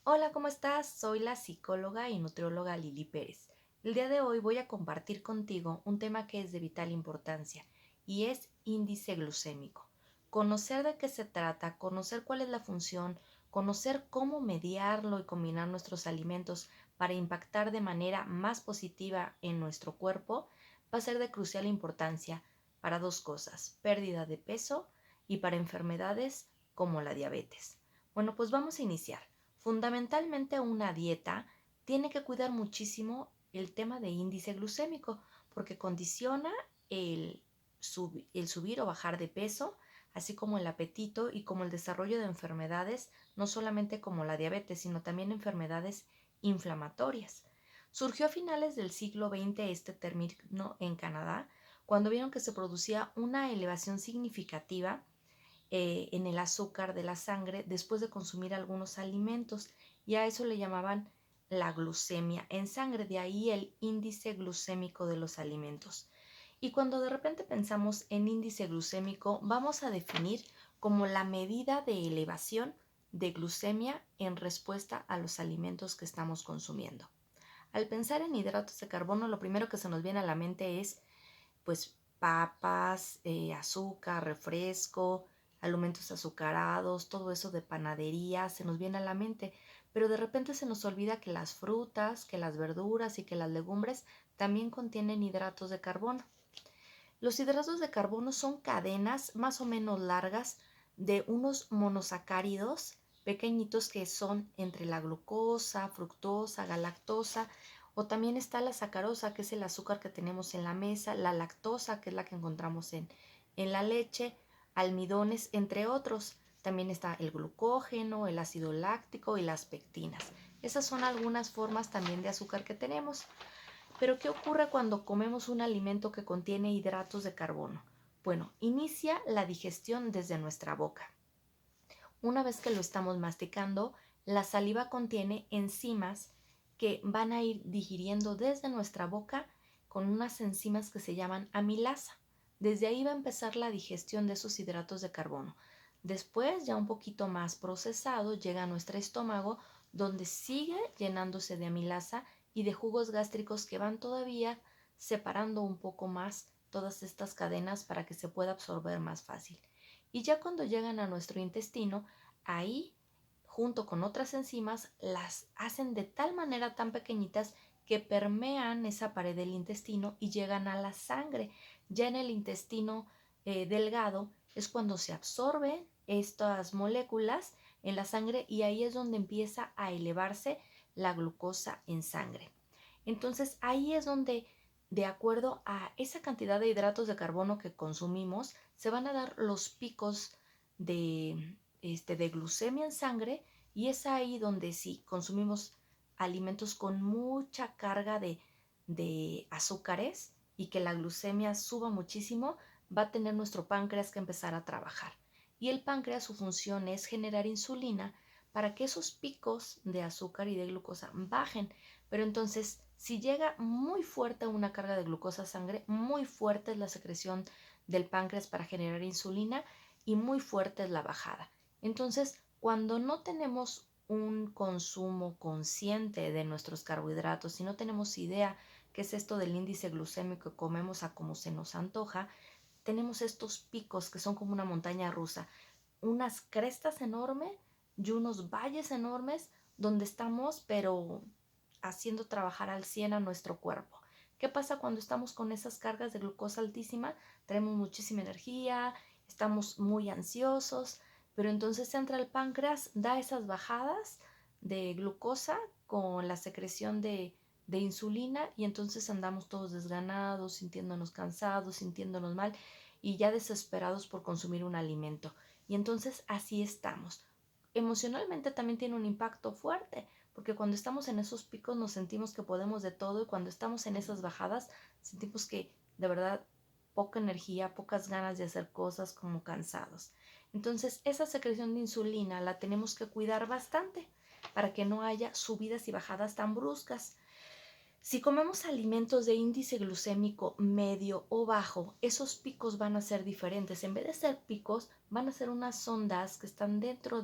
Hola, ¿cómo estás? Soy la psicóloga y nutrióloga Lili Pérez. El día de hoy voy a compartir contigo un tema que es de vital importancia y es índice glucémico. Conocer de qué se trata, conocer cuál es la función, conocer cómo mediarlo y combinar nuestros alimentos para impactar de manera más positiva en nuestro cuerpo va a ser de crucial importancia para dos cosas: pérdida de peso y para enfermedades como la diabetes. Bueno, pues vamos a iniciar. Fundamentalmente una dieta tiene que cuidar muchísimo el tema de índice glucémico porque condiciona el subir o bajar de peso, así como el apetito y como el desarrollo de enfermedades, no solamente como la diabetes, sino también enfermedades inflamatorias. Surgió a finales del siglo XX este término en Canadá, cuando vieron que se producía una elevación significativa en el azúcar de la sangre después de consumir algunos alimentos, y a eso le llamaban la glucemia en sangre, de ahí el índice glucémico de los alimentos. Y cuando de repente pensamos en índice glucémico, vamos a definir como la medida de elevación de glucemia en respuesta a los alimentos que estamos consumiendo. Al pensar en hidratos de carbono, lo primero que se nos viene a la mente es pues papas, azúcar, refresco, alimentos azucarados, todo eso de panadería se nos viene a la mente, pero de repente se nos olvida que las frutas, que las verduras y que las legumbres también contienen hidratos de carbono. Los hidratos de carbono son cadenas más o menos largas de unos monosacáridos pequeñitos que son entre la glucosa, fructosa, galactosa, o también está la sacarosa, que es el azúcar que tenemos en la mesa, la lactosa, que es la que encontramos en la leche, almidones, entre otros. También está el glucógeno, el ácido láctico y las pectinas. Esas son algunas formas también de azúcar que tenemos. Pero ¿qué ocurre cuando comemos un alimento que contiene hidratos de carbono? Bueno, inicia la digestión desde nuestra boca. Una vez que lo estamos masticando, la saliva contiene enzimas que van a ir digiriendo desde nuestra boca con unas enzimas que se llaman amilasa. Desde ahí va a empezar la digestión de esos hidratos de carbono. Después, ya un poquito más procesado, llega a nuestro estómago, donde sigue llenándose de amilasa y de jugos gástricos que van todavía separando un poco más todas estas cadenas para que se pueda absorber más fácil. Y ya cuando llegan a nuestro intestino, ahí, junto con otras enzimas, las hacen de tal manera tan pequeñitas que permean esa pared del intestino y llegan a la sangre. Ya en el intestino delgado es cuando se absorben estas moléculas en la sangre y ahí es donde empieza a elevarse la glucosa en sangre. Entonces ahí es donde, de acuerdo a esa cantidad de hidratos de carbono que consumimos, se van a dar los picos de glucemia en sangre, y es ahí donde si consumimos alimentos con mucha carga de azúcares y que la glucemia suba muchísimo, va a tener nuestro páncreas que empezar a trabajar. Y el páncreas, su función es generar insulina para que esos picos de azúcar y de glucosa bajen. Pero entonces, si llega muy fuerte una carga de glucosa a sangre, muy fuerte es la secreción del páncreas para generar insulina y muy fuerte es la bajada. Entonces, cuando no tenemos un consumo consciente de nuestros carbohidratos, si no tenemos idea qué es esto del índice glucémico que comemos a como se nos antoja, tenemos estos picos que son como una montaña rusa, unas crestas enormes y unos valles enormes donde estamos, pero haciendo trabajar al 100 a nuestro cuerpo. ¿Qué pasa cuando estamos con esas cargas de glucosa altísima? Tenemos muchísima energía, estamos muy ansiosos, pero entonces entra el páncreas, da esas bajadas de glucosa con la secreción de insulina, y entonces andamos todos desganados, sintiéndonos cansados, sintiéndonos mal y ya desesperados por consumir un alimento. Y entonces así estamos. Emocionalmente también tiene un impacto fuerte, porque cuando estamos en esos picos nos sentimos que podemos de todo, y cuando estamos en esas bajadas sentimos que de verdad poca energía, pocas ganas de hacer cosas, como cansados. Entonces esa secreción de insulina la tenemos que cuidar bastante para que no haya subidas y bajadas tan bruscas. Si comemos alimentos de índice glucémico medio o bajo, esos picos van a ser diferentes. En vez de ser picos, van a ser unas ondas que están dentro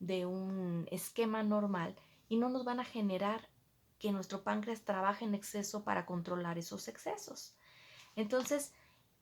de un esquema normal y no nos van a generar que nuestro páncreas trabaje en exceso para controlar esos excesos. Entonces,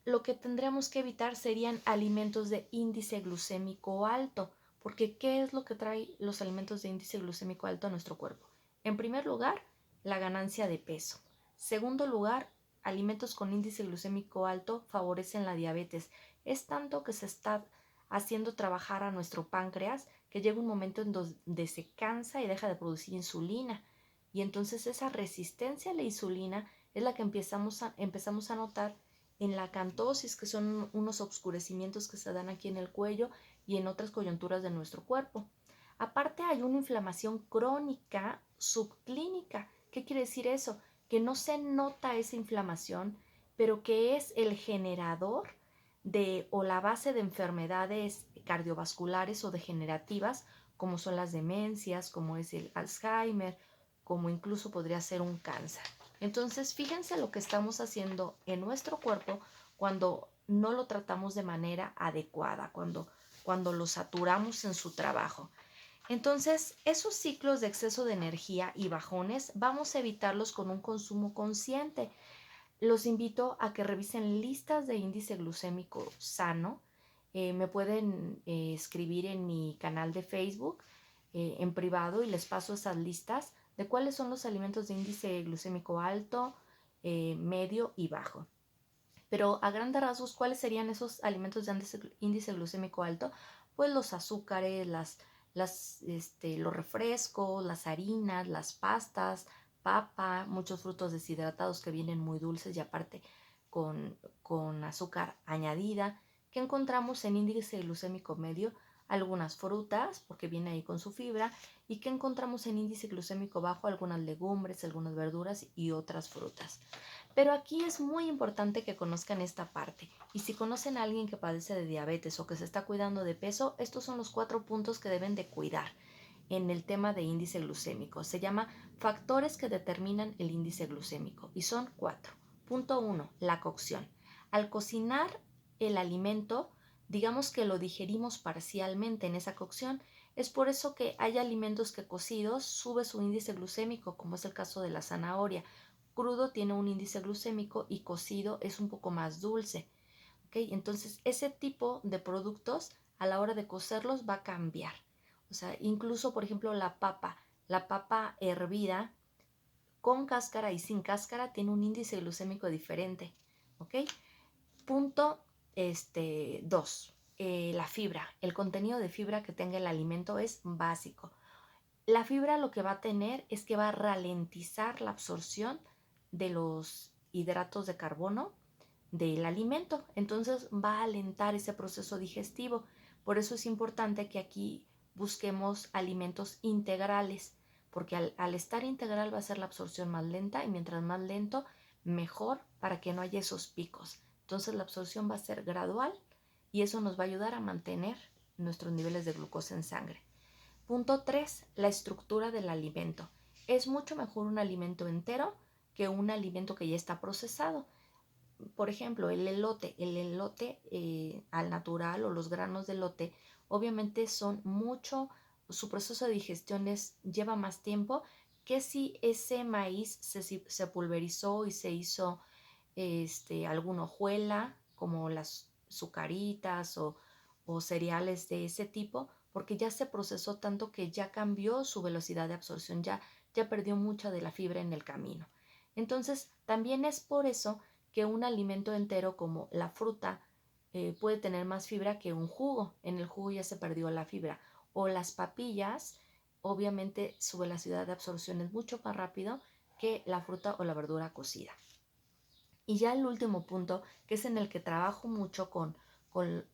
lo que tendríamos que evitar serían alimentos de índice glucémico alto, porque ¿qué es lo que trae los alimentos de índice glucémico alto a nuestro cuerpo? En primer lugar, la ganancia de peso. Segundo lugar, alimentos con índice glucémico alto favorecen la diabetes. Es tanto que se está haciendo trabajar a nuestro páncreas que llega un momento en donde se cansa y deja de producir insulina. Y entonces esa resistencia a la insulina es la que empezamos a notar en la acantosis, que son unos oscurecimientos que se dan aquí en el cuello y en otras coyunturas de nuestro cuerpo. Aparte hay una inflamación crónica subclínica. ¿Qué quiere decir eso? Que no se nota esa inflamación, pero que es el generador de o la base de enfermedades cardiovasculares o degenerativas, como son las demencias, como es el Alzheimer, como incluso podría ser un cáncer. Entonces, fíjense lo que estamos haciendo en nuestro cuerpo cuando no lo tratamos de manera adecuada, cuando lo saturamos en su trabajo. Entonces, esos ciclos de exceso de energía y bajones vamos a evitarlos con un consumo consciente. Los invito a que revisen listas de índice glucémico sano. Me pueden escribir en mi canal de Facebook en privado y les paso esas listas de cuáles son los alimentos de índice glucémico alto, medio y bajo. Pero a grandes rasgos, ¿cuáles serían esos alimentos de índice glucémico alto? Pues los azúcares, los refrescos, las harinas, las pastas, papa, muchos frutos deshidratados que vienen muy dulces y aparte con azúcar añadida, que encontramos en índice glucémico medio, algunas frutas, porque viene ahí con su fibra, y que encontramos en índice glucémico bajo algunas legumbres, algunas verduras y otras frutas. Pero aquí es muy importante que conozcan esta parte. Y si conocen a alguien que padece de diabetes o que se está cuidando de peso, estos son los 4 puntos que deben de cuidar en el tema de índice glucémico. Se llama factores que determinan el índice glucémico y son 4. Punto 1, la cocción. Al cocinar el alimento, digamos que lo digerimos parcialmente en esa cocción. Es por eso que hay alimentos que cocidos sube su índice glucémico, como es el caso de la zanahoria. Crudo tiene un índice glucémico y cocido es un poco más dulce. ¿Okay? Entonces, ese tipo de productos a la hora de cocerlos va a cambiar. O sea, incluso, por ejemplo, la papa hervida con cáscara y sin cáscara tiene un índice glucémico diferente. ¿Ok? Punto 2. La fibra. El contenido de fibra que tenga el alimento es básico. La fibra lo que va a tener es que va a ralentizar la absorción de los hidratos de carbono del alimento. Entonces va a alentar ese proceso digestivo. Por eso es importante que aquí busquemos alimentos integrales, porque al estar integral va a ser la absorción más lenta y mientras más lento, mejor para que no haya esos picos. Entonces la absorción va a ser gradual y eso nos va a ayudar a mantener nuestros niveles de glucosa en sangre. Punto 3. La estructura del alimento. Es mucho mejor un alimento entero que un alimento que ya está procesado. Por ejemplo, el elote al natural o los granos de elote obviamente son mucho, su proceso de digestión lleva más tiempo que si ese maíz se pulverizó y se hizo alguna hojuela como las sucaritas o cereales de ese tipo, porque ya se procesó tanto que ya cambió su velocidad de absorción, ya perdió mucha de la fibra en el camino. Entonces, también es por eso que un alimento entero como la fruta puede tener más fibra que un jugo. En el jugo ya se perdió la fibra. O las papillas, obviamente su velocidad de absorción es mucho más rápido que la fruta o la verdura cocida. Y ya el último punto, que es en el que trabajo mucho con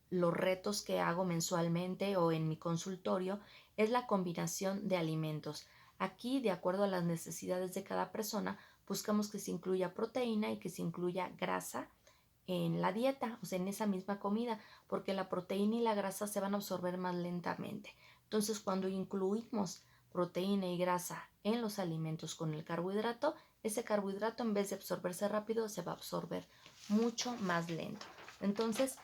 los retos que hago mensualmente o en mi consultorio, es la combinación de alimentos. Aquí, de acuerdo a las necesidades de cada persona, buscamos que se incluya proteína y que se incluya grasa en la dieta, o sea, en esa misma comida, porque la proteína y la grasa se van a absorber más lentamente. Entonces, cuando incluimos proteína y grasa en los alimentos con el carbohidrato, ese carbohidrato en vez de absorberse rápido se va a absorber mucho más lento. Entonces,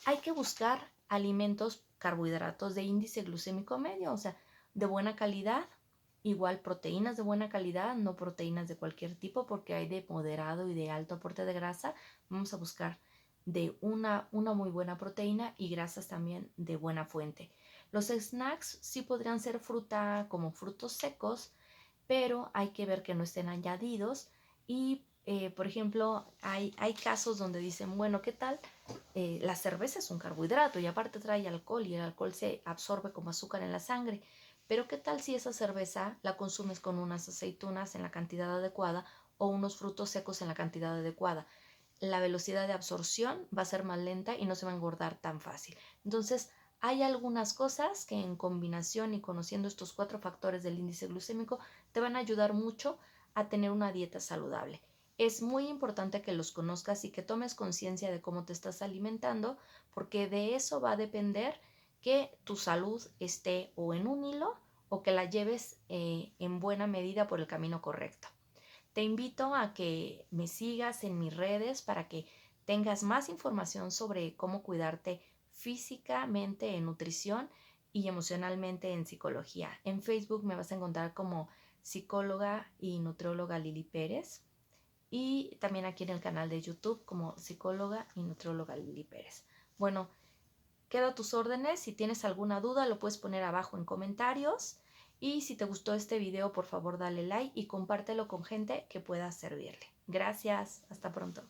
hay que buscar alimentos carbohidratos de índice glucémico medio, o sea, de buena calidad. Igual proteínas de buena calidad, no proteínas de cualquier tipo, porque hay de moderado y de alto aporte de grasa. Vamos a buscar de una muy buena proteína y grasas también de buena fuente. Los snacks sí podrían ser fruta como frutos secos, pero hay que ver que no estén añadidos y por ejemplo, hay casos donde dicen, bueno, ¿qué tal? La cerveza es un carbohidrato y aparte trae alcohol y el alcohol se absorbe como azúcar en la sangre. Pero ¿qué tal si esa cerveza la consumes con unas aceitunas en la cantidad adecuada o unos frutos secos en la cantidad adecuada? La velocidad de absorción va a ser más lenta y no se va a engordar tan fácil. Entonces, hay algunas cosas que en combinación y conociendo estos 4 factores del índice glucémico te van a ayudar mucho a tener una dieta saludable. Es muy importante que los conozcas y que tomes conciencia de cómo te estás alimentando, porque de eso va a depender que tu salud esté o en un hilo o que la lleves en buena medida por el camino correcto. Te invito a que me sigas en mis redes para que tengas más información sobre cómo cuidarte físicamente en nutrición y emocionalmente en psicología. En Facebook me vas a encontrar como psicóloga y nutrióloga Lili Pérez y también aquí en el canal de YouTube como psicóloga y nutrióloga Lili Pérez. Bueno, quedo a tus órdenes. Si tienes alguna duda lo puedes poner abajo en comentarios. Y si te gustó este video, por favor dale like y compártelo con gente que pueda servirle. Gracias, hasta pronto.